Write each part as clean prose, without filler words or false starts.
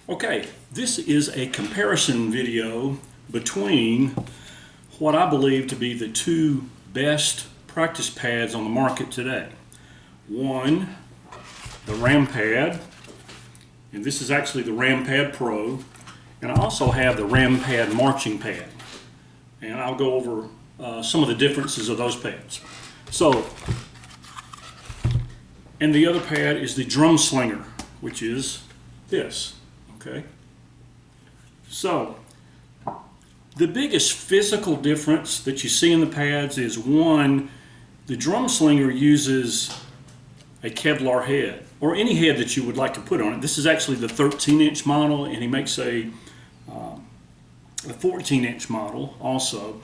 Okay, this is a comparison video between what I believe to be the two best practice pads on the market today. One, the Ram Pad, and this is actually the Ram Pad Pro, and I also have the Ram Pad Marching Pad, and I'll go over some of the differences of those pads. So, and the other pad is the Drumslinger, which is this. Okay. So, the biggest physical difference that you see in the pads is one, the Drumslinger uses a Kevlar head, or any head that you would like to put on it. This is actually the 13-inch model, and he makes a 14-inch model also.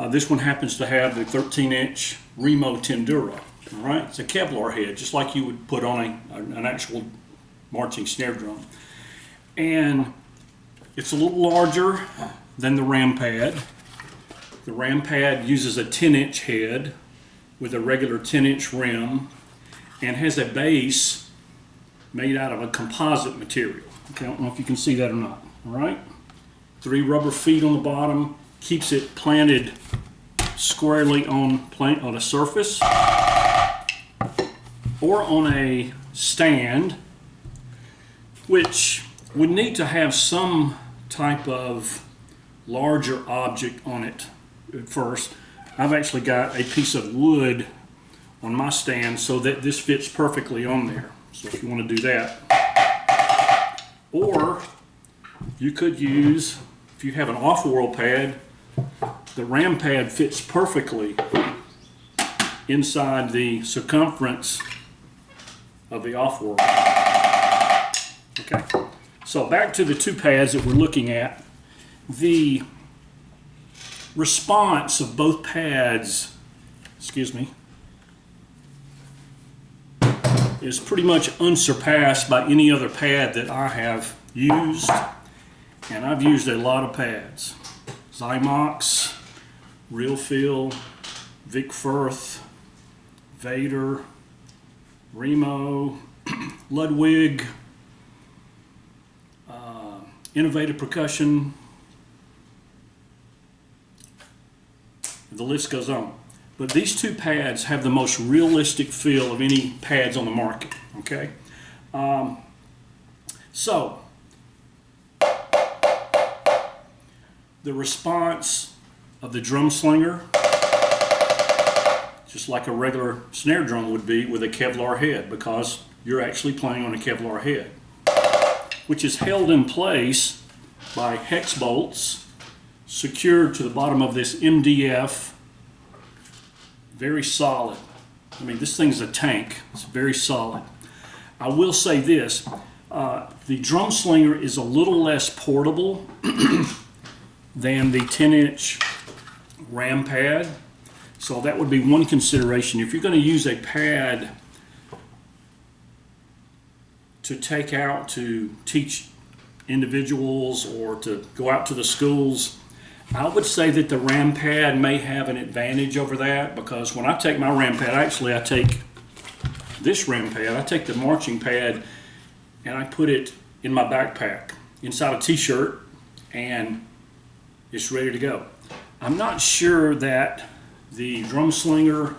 This one happens to have the 13-inch Remo Tendura. All right, it's a Kevlar head, just like you would put on an actual marching snare drum. And it's a little larger than the Ram Pad. The Ram Pad uses a 10-inch head with a regular 10-inch rim and has a base made out of a composite material. Okay, I don't know if you can see that or not. All right, 3 rubber feet on the bottom, keeps it planted squarely on a surface or on a stand, which would need to have some type of larger object on it at first. I've actually got a piece of wood on my stand so that this fits perfectly on there. So if you want to do that. Or you could use, if you have an off-whirl pad, the Ram Pad fits perfectly inside the circumference of the off-whirl. Okay. So back to the two pads that we're looking at. The response of both pads, is pretty much unsurpassed by any other pad that I have used. And I've used a lot of pads. Zymox, Real Feel, Vic Firth, Vader, Remo, Ludwig, Innovative Percussion, the list goes on. But these two pads have the most realistic feel of any pads on the market, okay? So, the response of the Drumslinger, just like a regular snare drum would be with a Kevlar head, because you're actually playing on a Kevlar head, which is held in place by hex bolts secured to the bottom of this MDF. Very solid. I mean, this thing's a tank. It's very solid. I will say this, the Drumslinger is a little less portable than the 10-inch Ram Pad. So that would be one consideration. If you're going to use a pad to take out to teach individuals or to go out to the schools, I would say that the Ram Pad may have an advantage over that, because when I take my Ram Pad, actually I take this Ram Pad, I take the marching pad and I put it in my backpack inside a t-shirt and it's ready to go. I'm not sure that the Drumslinger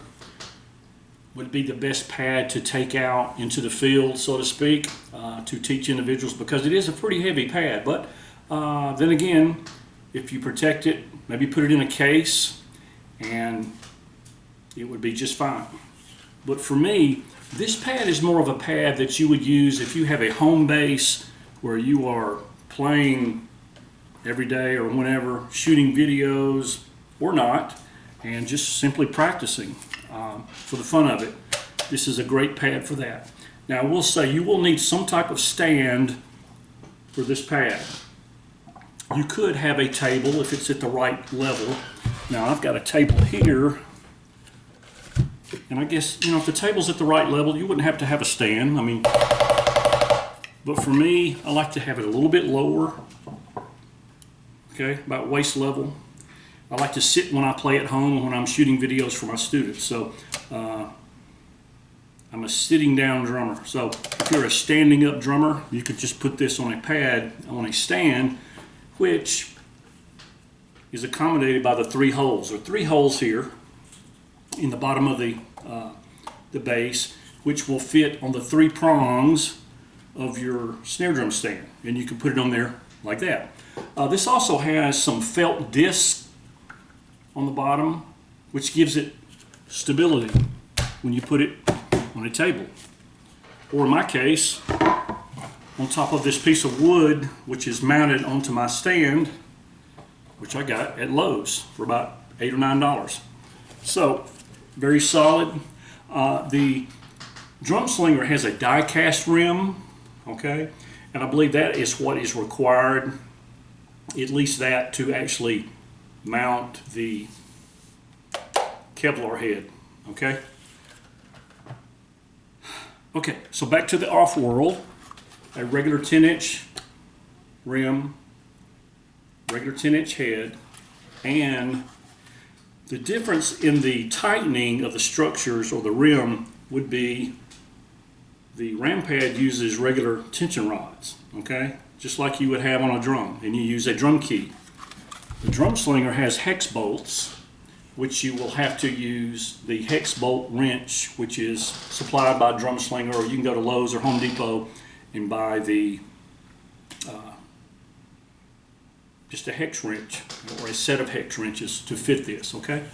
would be the best pad to take out into the field, so to speak, to teach individuals, because it is a pretty heavy pad. But then again, if you protect it, maybe put it in a case, and it would be just fine. But for me, this pad is more of a pad that you would use if you have a home base where you are playing every day or whenever, shooting videos or not, and just simply practicing for the fun of it. This is a great pad for that. Now I will say you will need some type of stand for this pad. You could have a table if it's at the right level. Now I've got a table here, and I guess, you know, if the table's at the right level, you wouldn't have to have a stand. I mean, but for me, I like to have it a little bit lower, okay, about waist level. I like to sit when I play at home when I'm shooting videos for my students. So I'm a sitting down drummer. So if you're a standing up drummer, you could just put this on a pad, on a stand, which is accommodated by the 3 holes. There are 3 holes here in the bottom of the bass, which will fit on the 3 prongs of your snare drum stand. And you can put it on there like that. This also has some felt discs on the bottom, which gives it stability when you put it on a table. Or in my case, on top of this piece of wood, which is mounted onto my stand, which I got at Lowe's for about $8 or $9. So, very solid. The Drumslinger has a die-cast rim, okay? And I believe that is what is required, at least that, to actually mount the Kevlar head, okay? Okay, so back to the off-world. A regular 10-inch rim, regular 10-inch head, and the difference in the tightening of the structures or the rim would be the ram pad uses regular tension rods, okay? Just like you would have on a drum, and you use a drum key. The Drumslinger has hex bolts, which you will have to use the hex bolt wrench, which is supplied by Drumslinger, or you can go to Lowe's or Home Depot and buy the just a hex wrench or a set of hex wrenches to fit this, okay?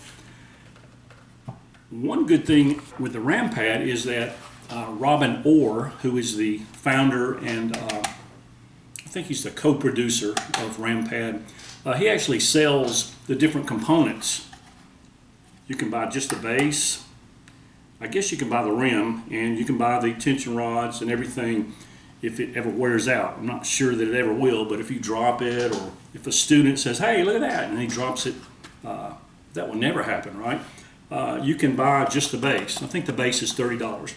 One good thing with the ram pad is that Robin Orr, who is the founder and I think he's the co-producer of ram pad, he actually sells the different components. You can buy just the bass. I guess you can buy the rim, and you can buy the tension rods and everything if it ever wears out. I'm not sure that it ever will, but if you drop it, or if a student says, hey, look at that, and he drops it, that will never happen, right? You can buy just the bass. I think the bass is $30.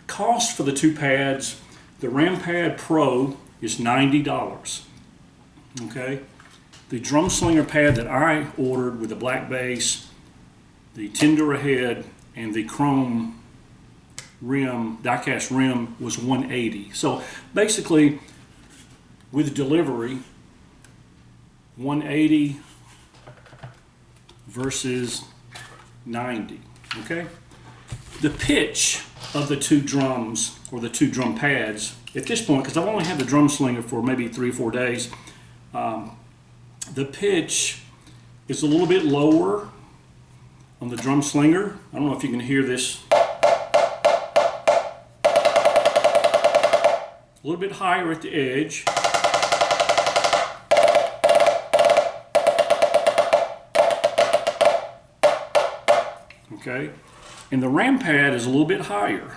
Cost for the 2 pads, the Ram Pad Pro is $90, okay? The Drumslinger pad that I ordered with the black bass, the Tendura head, and the chrome rim, die-cast rim, was $180. So basically, with delivery, $180 versus $90, okay? The pitch of the 2 drums, or the 2 drum pads, at this point, because I've only had the Drumslinger for maybe 3 or 4 days, the pitch is a little bit lower on the Drumslinger. I don't know if you can hear this. A little bit higher at the edge. Okay, and the ram pad is a little bit higher.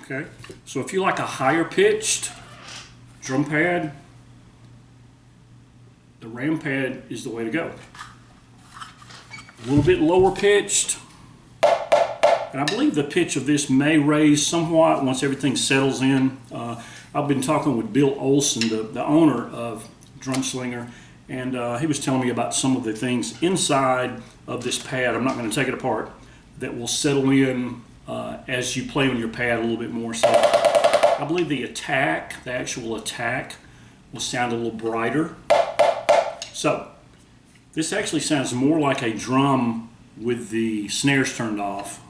Okay, so if you like a higher pitched drum pad, the ram pad is the way to go. A little bit lower pitched, and I believe the pitch of this may raise somewhat once everything settles in. I've been talking with Bill Olson, the owner of Drumslinger, and he was telling me about some of the things inside of this pad. I'm not going to take it apart, that will settle in as you play on your pad a little bit more. So I believe the attack, the actual attack, will sound a little brighter. So this actually sounds more like a drum with the snares turned off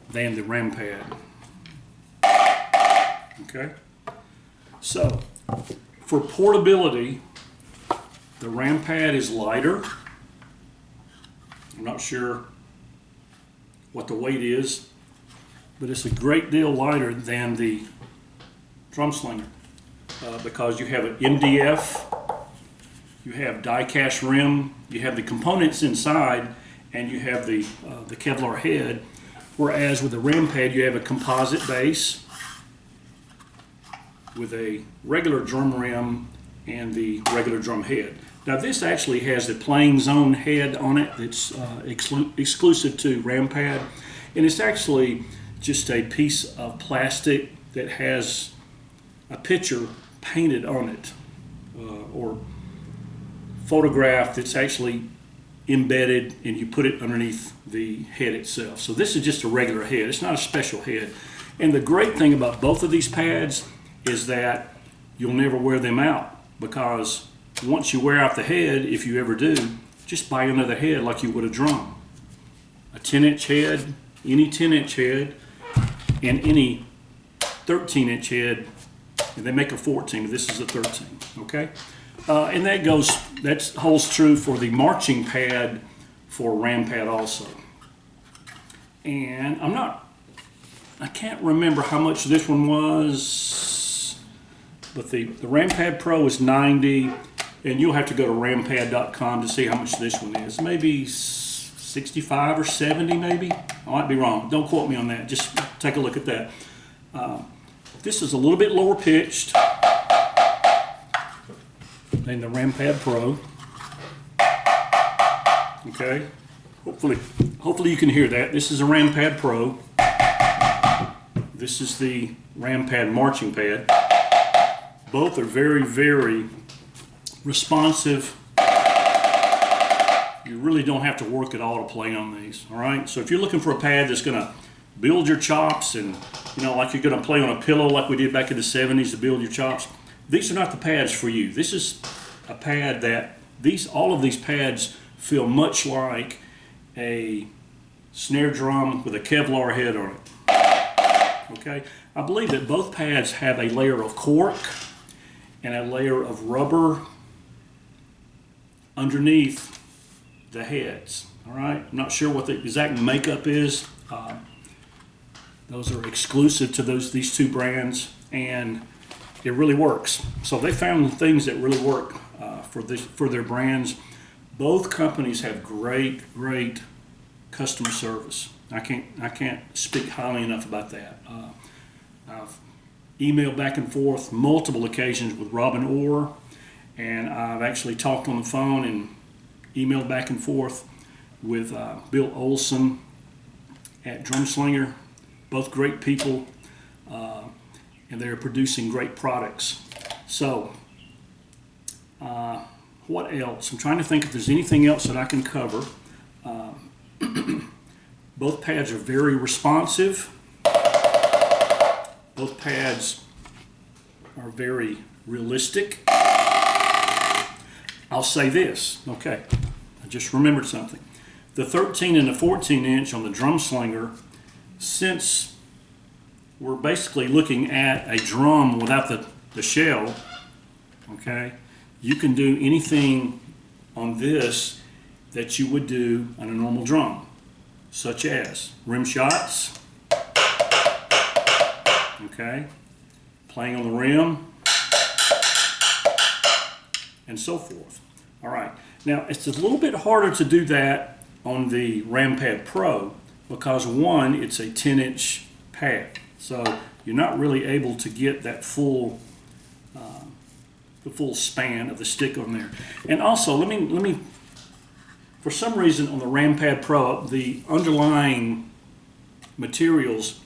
than the ram pad. Okay, so for portability, the ram pad is lighter. I'm not sure what the weight is, but it's a great deal lighter than the Drumslinger because you have an MDF, you have die-cast rim, you have the components inside, and you have the Kevlar head. Whereas with the ram pad, you have a composite base with a regular drum rim and the regular drum head. Now this actually has the playing zone head on it that's exclusive to ram pad, and it's actually just a piece of plastic that has a picture painted on it, or photograph that's actually embedded, and you put it underneath the head itself. So this is just a regular head. It's not a special head. And the great thing about both of these pads is that you'll never wear them out, because once you wear out the head, if you ever do, just buy another head like you would a drum. A 10-inch head, any 10-inch head, and any 13-inch head, and they make a 14, but this is a 13, okay? And that holds true for the marching pad for ram pad also. And I can't remember how much this one was, but the Ram Pad Pro is $90, and you'll have to go to rampad.com to see how much this one is. Maybe 65 or 70 maybe. I might be wrong. Don't quote me on that. Just take a look at that. This is a little bit lower pitched than the Ram Pad Pro. Okay. Hopefully you can hear that. This is a Ram Pad Pro. This is the Ram Pad marching pad. Both are very, very responsive. You really don't have to work at all to play on these, all right? So if you're looking for a pad that's gonna build your chops, and like you're gonna play on a pillow like we did back in the 70s to build your chops, these are not the pads for you. This is a pad that, all of these pads feel much like a snare drum with a Kevlar head on it. Okay, I believe that both pads have a layer of cork and a layer of rubber underneath the heads. All right, I'm not sure what the exact makeup is. Those are exclusive to these two brands, and it really works. So they found things that really work for their brands. Both companies have great customer service. I can't speak highly enough about that. I've emailed back and forth multiple occasions with Robin Orr, and I've actually talked on the phone and emailed back and forth with Bill Olson at Drumslinger. Both great people, and they're producing great products. So, what else? I'm trying to think if there's anything else that I can cover. Both pads are very responsive. Both pads are very realistic. I'll say this, okay, I just remembered something. The 13 and the 14 inch on the Drumslinger, since we're basically looking at a drum without the shell, okay, you can do anything on this that you would do on a normal drum, such as rim shots, okay, playing on the rim, and so forth. All right, now it's a little bit harder to do that on the Ram Pad Pro because, one, it's a 10-inch pad, so you're not really able to get that the full span of the stick on there. And also, let me for some reason on the Ram Pad Pro, the underlying materials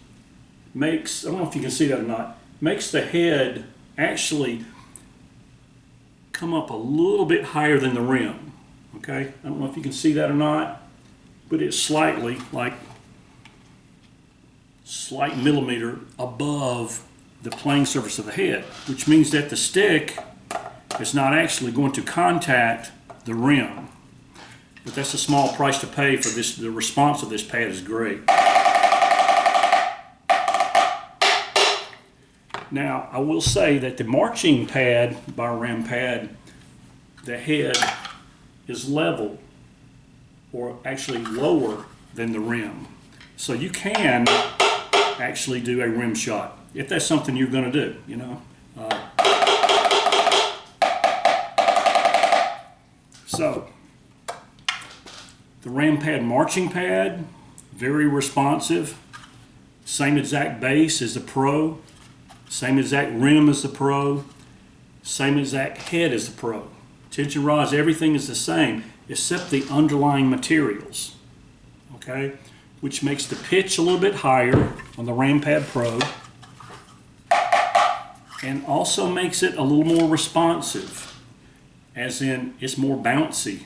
makes, I don't know if you can see that or not, makes the head actually come up a little bit higher than the rim. Okay, I don't know if you can see that or not, but it's slight millimeter above the playing surface of the head, which means that the stick is not actually going to contact the rim. But that's a small price to pay for this. The response of this pad is great. Now, I will say that the marching pad by Ram Pad, the head is level, or actually lower than the rim. So you can actually do a rim shot, if that's something you're going to do, you know. So, the Ram Pad marching pad, very responsive, same exact base as the Pro, same exact rim as the Pro, same exact head as the Pro. Tension rods, everything is the same except the underlying materials, okay? Which makes the pitch a little bit higher on the Ram Pad Pro and also makes it a little more responsive, as in it's more bouncy.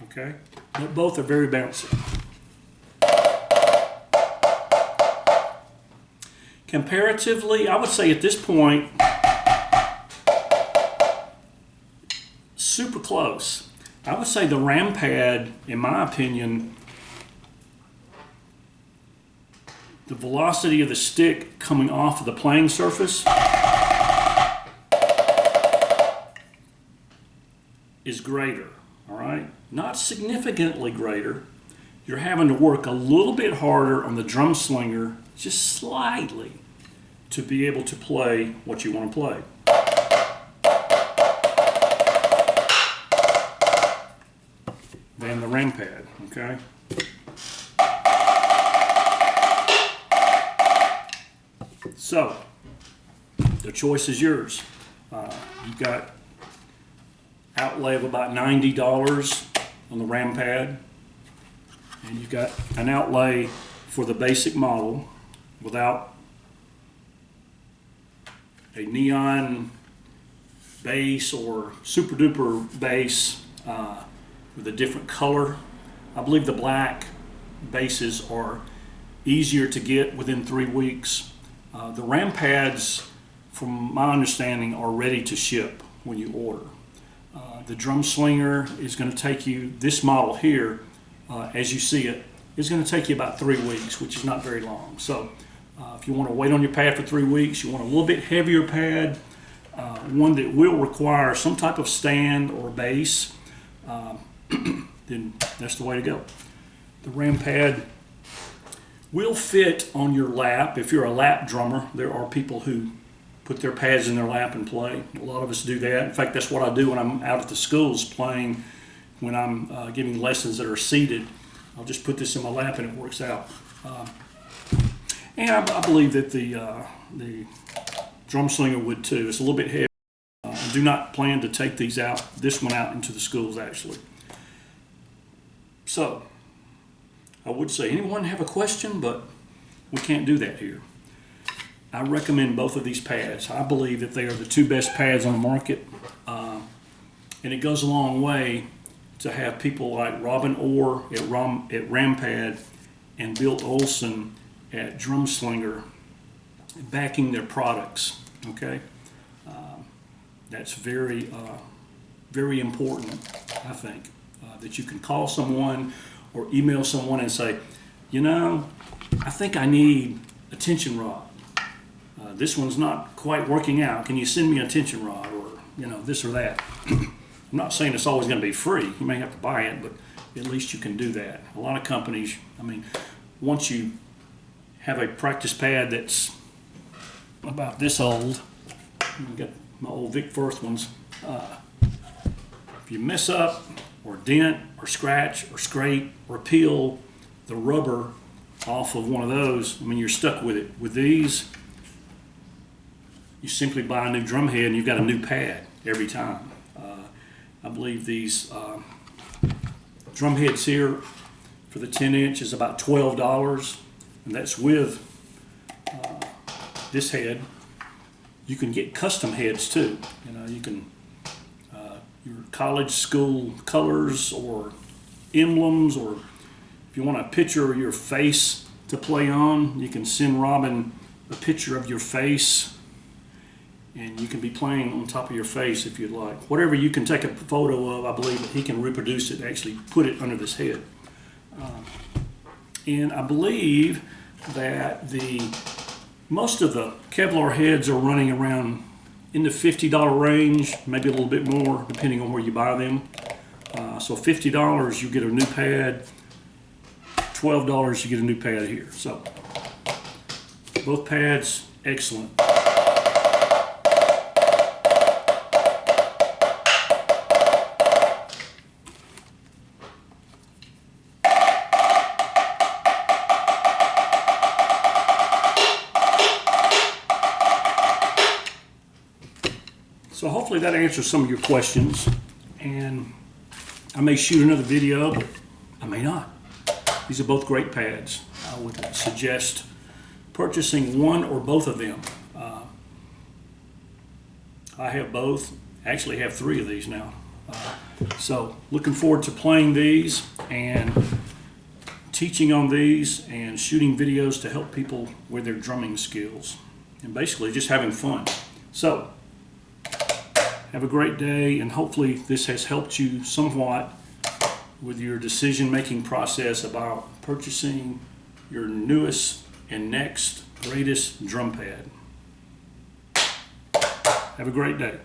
Okay, but both are very bouncy. Comparatively, I would say at this point, super close. I would say the Ram Pad, in my opinion, the velocity of the stick coming off of the playing surface is greater, all right? Not significantly greater. You're having to work a little bit harder on the Drumslinger, just slightly, to be able to play what you want to play. Than the Ram Pad, okay? So, the choice is yours. You've got outlay of about $90 on the Ram Pad, and you've got an outlay for the basic model without a neon bass or super duper bass with a different color. I believe the black basses are easier to get within 3 weeks. The Ram Pads, from my understanding, are ready to ship when you order. The Drumslinger is going to take you, this model here, as you see it, is going to take you about 3 weeks, which is not very long. So if you want to wait on your pad for 3 weeks, you want a little bit heavier pad, one that will require some type of stand or base, then that's the way to go. The Ram Pad will fit on your lap. If you're a lap drummer, there are people who put their pads in their lap and play. A lot of us do that. In fact, that's what I do when I'm out at the schools playing, when I'm giving lessons that are seated. I'll just put this in my lap and it works out. And I believe that the Drumslinger would too. It's a little bit heavy. I do not plan to take this one out into the schools actually. So, I would say, anyone have a question, but we can't do that here. I recommend both of these pads. I believe that they are the two best pads on the market. And it goes a long way to have people like Robin Orr at Ram Pad and Bill Olson at Drumslinger backing their products, okay? That's very, very important, I think, that you can call someone or email someone and say, you know, I think I need a tension rod. This one's not quite working out. Can you send me a tension rod, or, you know, this or that? I'm not saying it's always going to be free. You may have to buy it, but at least you can do that. A lot of companies, I mean, once you have a practice pad that's about this old, I've got my old Vic Firth ones, if you mess up or dent or scratch or scrape or peel the rubber off of one of those, I mean, you're stuck with it. With these, you simply buy a new drum head and you've got a new pad every time. I believe these drum heads here for the 10-inch is about $12, and that's with this head. You can get custom heads too. You know, you can your college school colors or emblems, or if you want a picture of your face to play on, you can send Robin a picture of your face, and you can be playing on top of your face if you'd like. Whatever you can take a photo of, I believe that he can reproduce it, actually put it under this head. And I believe that most of the Kevlar heads are running around in the $50 range, maybe a little bit more, depending on where you buy them. So $50, you get a new pad. $12, you get a new pad here. So both pads, excellent. So hopefully that answers some of your questions, and I may shoot another video, but I may not. These are both great pads. I would suggest purchasing one or both of them. I have both. Actually have 3 of these now. So looking forward to playing these and teaching on these and shooting videos to help people with their drumming skills and basically just having fun. So have a great day, and hopefully this has helped you somewhat with your decision-making process about purchasing your newest and next greatest drum pad. Have a great day.